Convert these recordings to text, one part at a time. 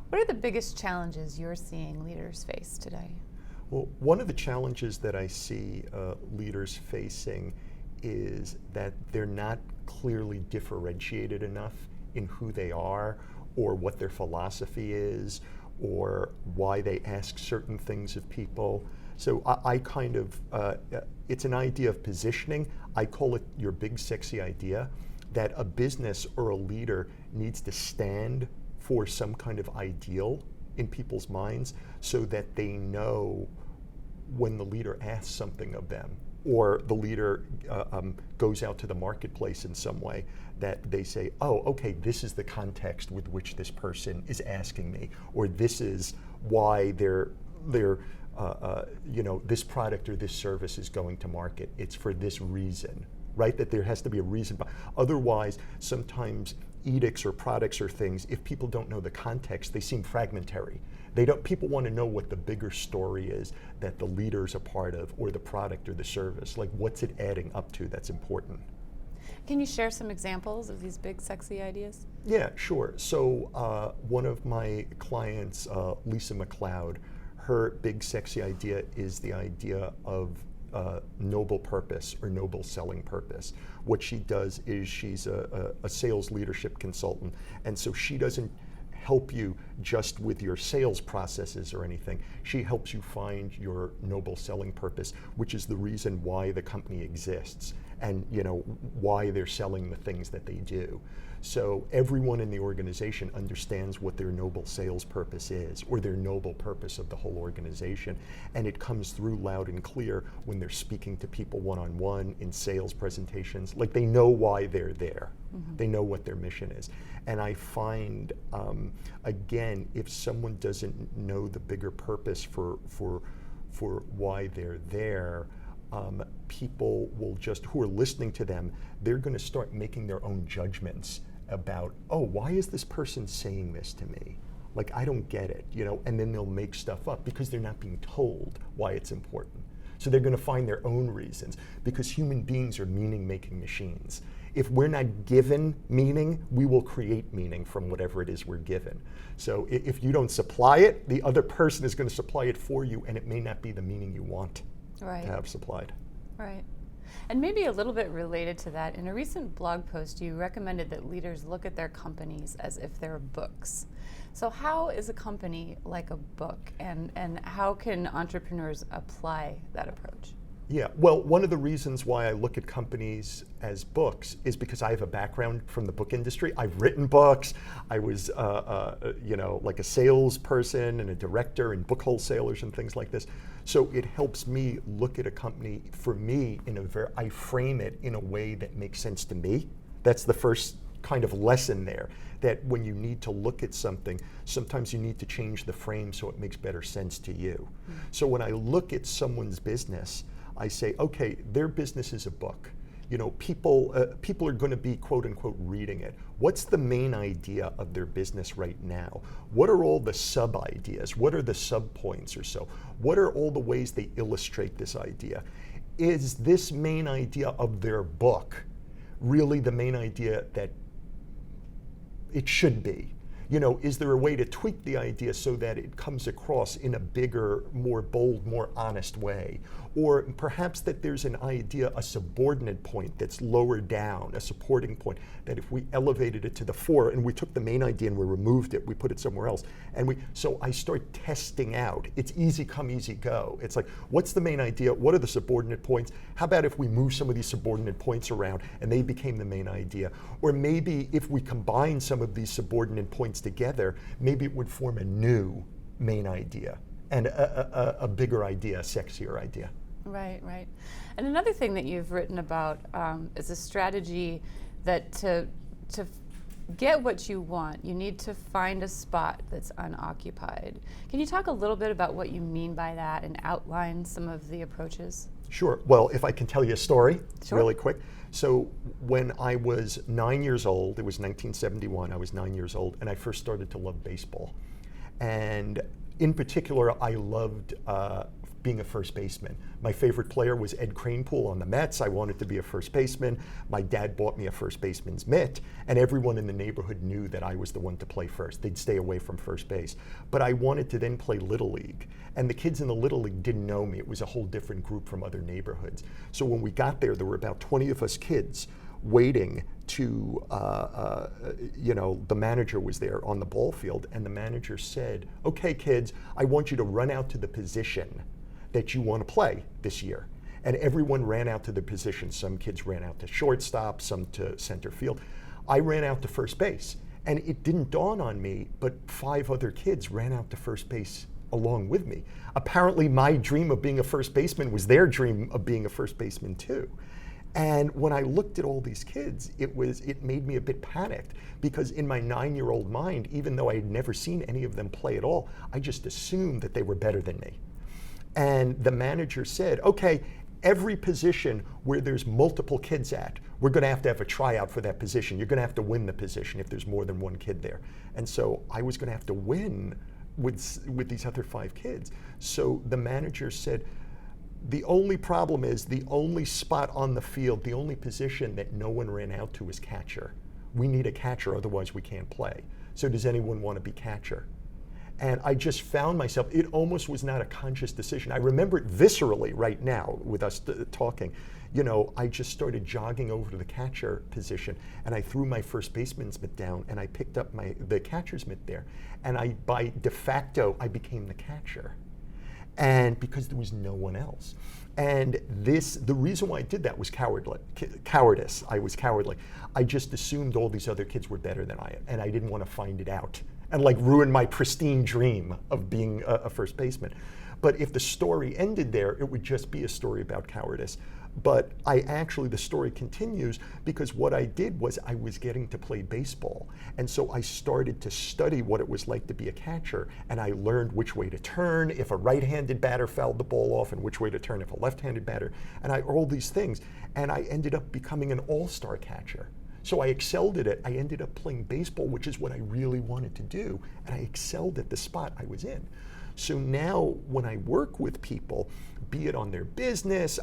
What are the biggest challenges you're seeing leaders face today? Well, one of the challenges that I see leaders facing is that they're not clearly differentiated enough in who they are or what their philosophy is or why they ask certain things of people. So I kind of, it's an idea of positioning. I call it your big sexy idea, that a business or a leader needs to stand for some kind of ideal in people's minds so that they know when the leader asks something of them or the leader goes out to the marketplace in some way, that they say, oh, okay, this is the context with which this person is asking me, or this is why this product or this service is going to market. It's for this reason, right? That there has to be a reason. Otherwise, sometimes edicts or products or things, if people don't know the context, they seem fragmentary. People want to know what the bigger story is that the leader's a part of, or the product or the service. Like, what's it adding up to that's important? Can you share some examples of these big sexy ideas? Yeah, sure. So one of my clients, Lisa McLeod, her big sexy idea is the idea of noble purpose or noble selling purpose. What she does is she's a sales leadership consultant, and so she doesn't help you just with your sales processes or anything. She helps you find your noble selling purpose, which is the reason why the company exists and why they're selling the things that they do. So everyone in the organization understands what their noble sales purpose is, or their noble purpose of the whole organization, and it comes through loud and clear when they're speaking to people one-on-one in sales presentations. Like, they know why they're there. Mm-hmm. They know what their mission is. And I find, again, if someone doesn't know the bigger purpose for why they're there, people will just, who are listening to them, they're going to start making their own judgments about, oh, why is this person saying this to me? Like, I don't get it, and then they'll make stuff up because they're not being told why it's important. So they're going to find their own reasons, because human beings are meaning-making machines. If we're not given meaning, we will create meaning from whatever it is we're given. So if you don't supply it, the other person is going to supply it for you, and it may not be the meaning you want to have supplied. Right. And maybe a little bit related to that, in a recent blog post, you recommended that leaders look at their companies as if they're books. So how is a company like a book, and how can entrepreneurs apply that approach? Yeah, well, one of the reasons why I look at companies as books is because I have a background from the book industry. I've written books. I was, like a salesperson and a director in book wholesalers and things like this. So it helps me look at a company, for me, I frame it in a way that makes sense to me. That's the first kind of lesson there, that when you need to look at something, sometimes you need to change the frame so it makes better sense to you. Mm-hmm. So when I look at someone's business, I say, okay, their business is a book. People are going to be, quote unquote, reading it. What's the main idea of their business right now? What are all the sub-ideas? What are the sub-points or so? What are all the ways they illustrate this idea? Is this main idea of their book really the main idea that it should be? Is there a way to tweak the idea so that it comes across in a bigger, more bold, more honest way? Or perhaps that there's an idea, a subordinate point that's lower down, a supporting point, that if we elevated it to the fore and we took the main idea and we removed it, we put it somewhere else. So I start testing out. It's easy come, easy go. It's like, what's the main idea? What are the subordinate points? How about if we move some of these subordinate points around and they became the main idea? Or maybe if we combine some of these subordinate points together, maybe it would form a new main idea and a bigger idea, a sexier idea. Right, right. And another thing that you've written about is a strategy that to get what you want, you need to find a spot that's unoccupied. Can you talk a little bit about what you mean by that and outline some of the approaches? Sure. Well, if I can tell you a story really quick. So when I was 9 years old, it was 1971, I was 9 years old, and I first started to love baseball. And in particular, I loved being a first baseman. My favorite player was Ed Kranepool on the Mets. I wanted to be a first baseman. My dad bought me a first baseman's mitt, and everyone in the neighborhood knew that I was the one to play first. They'd stay away from first base. But I wanted to then play Little League, and the kids in the Little League didn't know me. It was a whole different group from other neighborhoods. So when we got there were about 20 of us kids waiting to, the manager was there on the ball field, and the manager said, okay, kids, I want you to run out to the position that you want to play this year. And everyone ran out to the position. Some kids ran out to shortstop, some to center field. I ran out to first base. And it didn't dawn on me, but 5 other kids ran out to first base along with me. Apparently my dream of being a first baseman was their dream of being a first baseman too. And when I looked at all these kids, it made me a bit panicked, because in my 9-year-old mind, even though I had never seen any of them play at all, I just assumed that they were better than me. And the manager said, okay, every position where there's multiple kids at, we're going to have a tryout for that position. You're going to have to win the position if there's more than one kid there. And so I was going to have to win with these other 5 kids. So the manager said, the only problem is the only spot on the field, the only position that no one ran out to is catcher. We need a catcher, otherwise we can't play. So does anyone want to be catcher? And I just found myself, it almost was not a conscious decision. I remember it viscerally right now with us talking. I just started jogging over to the catcher position, and I threw my first baseman's mitt down, and I picked up the catcher's mitt there. And by de facto, I became the catcher. And because there was no one else. And the reason why I did that was cowardice. I was cowardly. I just assumed all these other kids were better than I am, and I didn't want to find it out and ruin my pristine dream of being a first baseman. But if the story ended there, it would just be a story about cowardice. But the story continues, because what I did was I was getting to play baseball. And so I started to study what it was like to be a catcher, and I learned which way to turn if a right-handed batter fouled the ball off, and which way to turn if a left-handed batter, and all these things. And I ended up becoming an all-star catcher. So I excelled at it. I ended up playing baseball, which is what I really wanted to do, and I excelled at the spot I was in. So now when I work with people, be it on their business,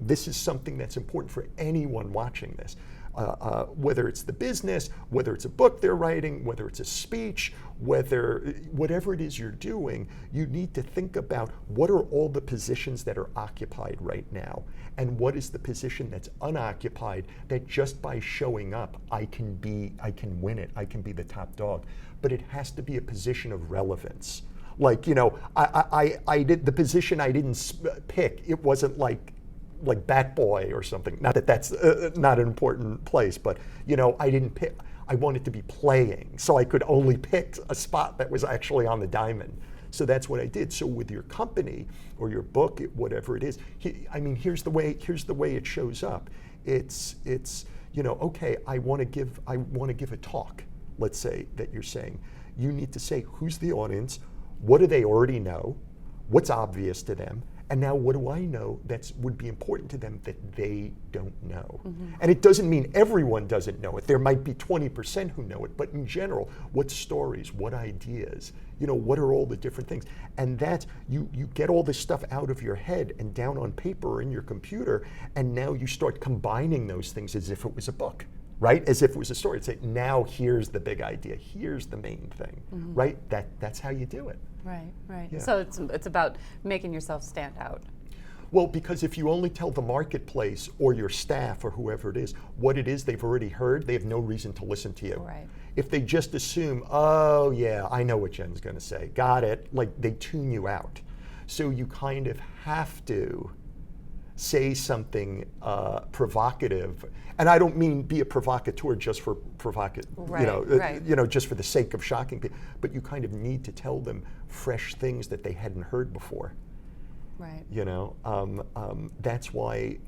this is something that's important for anyone watching this. Whether it's the business, whether it's a book they're writing, whether it's a speech, whatever it is you're doing, you need to think about what are all the positions that are occupied right now, and what is the position that's unoccupied that just by showing up, I can win it, I can be the top dog. But it has to be a position of relevance. I did the position I didn't pick. It wasn't like bat boy or something. Not that that's not an important place, but I didn't pick. I wanted to be playing, so I could only pick a spot that was actually on the diamond. So that's what I did. So with your company or your book, whatever it is, here's the way it shows up. It's okay. I want to give a talk. Let's say that you're saying, you need to say who's the audience, what do they already know, what's obvious to them, and now what do I know that would be important to them that they don't know? Mm-hmm. And it doesn't mean everyone doesn't know it. There might be 20% who know it, but in general, what stories, what ideas, what are all the different things? And that's, you get all this stuff out of your head and down on paper or in your computer, and now you start combining those things as if it was a book. Right? As if it was a story. It's like, now here's the big idea. Here's the main thing. Mm-hmm. Right? That's how you do it. Right. Yeah. So it's about making yourself stand out. Well, because if you only tell the marketplace or your staff or whoever it is what it is they've already heard, they have no reason to listen to you. Right. If they just assume, oh yeah, I know what Jen's going to say, got it, they tune you out. So you kind of have to say something provocative, and I don't mean be a provocateur just for just for the sake of shocking people, but you kind of need to tell them fresh things that they hadn't heard before. Right. That's why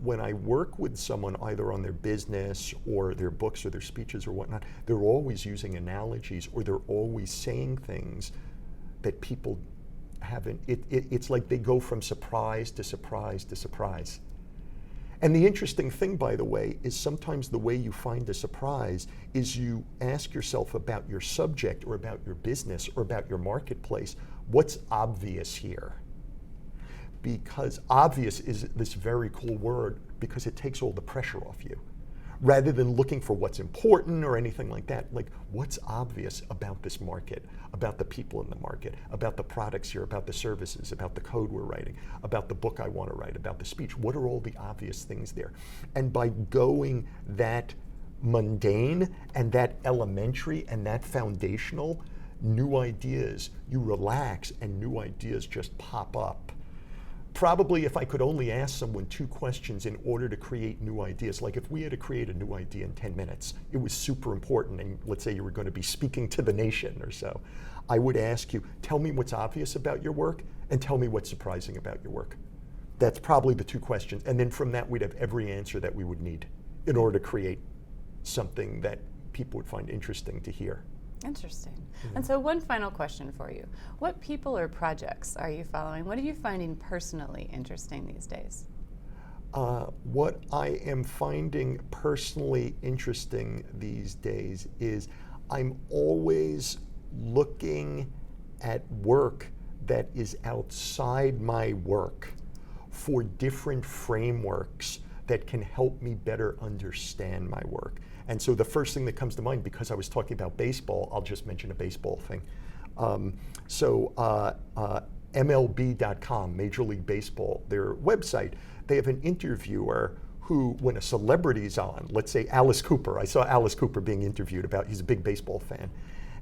when I work with someone either on their business or their books or their speeches or whatnot, they're always using analogies, or they're always saying things that people haven't. It's like they go from surprise to surprise to surprise. And the interesting thing, by the way, is sometimes the way you find a surprise is you ask yourself about your subject or about your business or about your marketplace, what's obvious here? because obvious is this very cool word because it takes all the pressure off you. Rather than looking for what's important or anything like that, like what's obvious about this market, about the people in the market, about the products here, about the services, about the code we're writing, about the book I want to write, about the speech. What are all the obvious things there? And by going that mundane and that elementary and that foundational, new ideas, you relax and new ideas just pop up. Probably if I could only ask someone 2 questions in order to create new ideas, like if we had to create a new idea in 10 minutes, it was super important, and let's say you were going to be speaking to the nation or so, I would ask you, tell me what's obvious about your work and tell me what's surprising about your work. That's probably the 2 questions, and then from that we'd have every answer that we would need in order to create something that people would find interesting to hear. Interesting. And so one final question for you. What people or projects are you following? What are you finding personally interesting these days? What I am finding personally interesting these days is I'm always looking at work that is outside my work for different frameworks that can help me better understand my work. And so the first thing that comes to mind, because I was talking about baseball, I'll just mention a baseball thing. MLB.com, Major League Baseball, their website, they have an interviewer who, when a celebrity's on, let's say Alice Cooper, I saw Alice Cooper being interviewed about, he's a big baseball fan.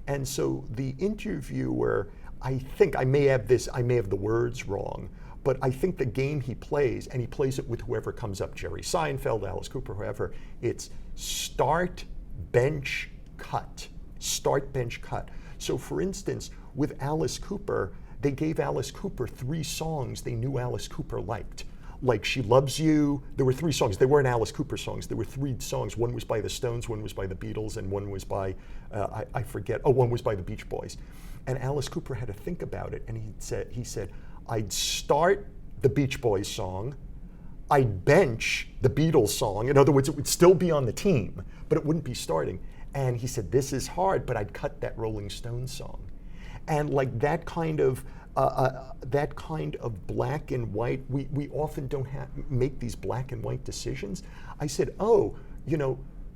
And so the interviewer, I think, I may have the words wrong, but I think the game he plays, and he plays it with whoever comes up, Jerry Seinfeld, Alice Cooper, whoever, it's start, bench, cut. Start, bench, cut. So for instance, with Alice Cooper, they gave Alice Cooper 3 songs they knew Alice Cooper liked. Like She Loves You, there were 3 songs. They weren't Alice Cooper songs, there were 3 songs. One was by the Stones, one was by the Beatles, and one was by, one was by the Beach Boys. And Alice Cooper had to think about it, and he said, I'd start the Beach Boys song, I'd bench the Beatles song. In other words, it would still be on the team, but it wouldn't be starting. And he said, this is hard, but I'd cut that Rolling Stones song. And like that kind of black and white, we often don't make these black and white decisions. I said,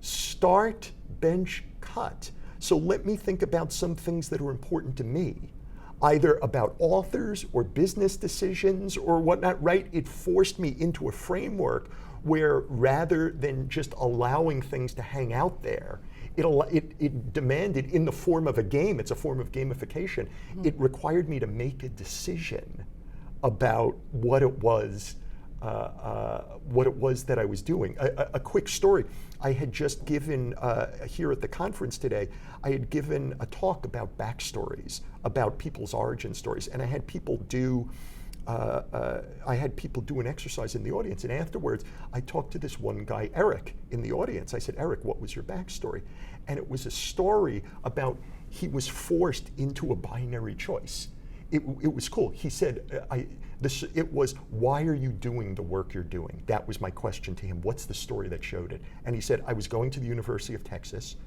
start, bench, cut. So let me think about some things that are important to me, either about authors or business decisions or whatnot, right? It forced me into a framework where rather than just allowing things to hang out there, it demanded, in the form of a game, it's a form of gamification, it required me to make a decision about what it was that I was doing. A quick story, I had just given, here at the conference today, I had given a talk about backstories, about people's origin stories, and I had people do an exercise in the audience, and afterwards I talked to this one guy, Eric, in the audience. I said, Eric, what was your backstory? And it was a story about he was forced into a binary choice. It was cool. He said, it was, why are you doing the work you're doing? That was my question to him. What's the story that showed it? And he said, I was going to the University of Texas,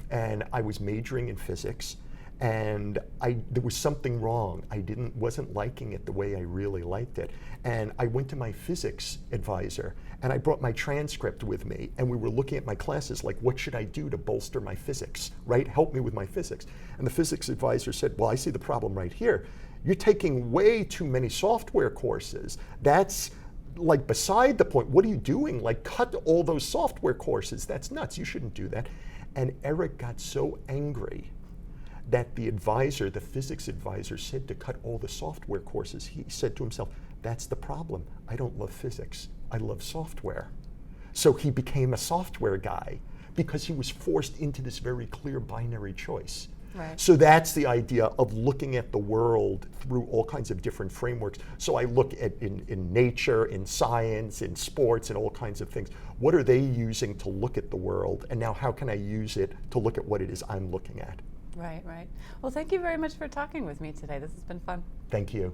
and I was majoring in physics, and there was something wrong. I wasn't liking it the way I really liked it. And I went to my physics advisor, and I brought my transcript with me, and we were looking at my classes, like, what should I do to bolster my physics, right? Help me with my physics. And the physics advisor said, well, I see the problem right here. You're taking way too many software courses. That's like beside the point. What are you doing? Like, cut all those software courses. That's nuts. You shouldn't do that. And Eric got so angry that the physics advisor, said to cut all the software courses. He said to himself, that's the problem. I don't love physics. I love software. So he became a software guy because he was forced into this very clear binary choice. Right. So that's the idea of looking at the world through all kinds of different frameworks. So I look at in nature, in science, in sports, and all kinds of things. What are they using to look at the world? And now how can I use it to look at what it is I'm looking at? Right, right. Well, thank you very much for talking with me today. This has been fun. Thank you.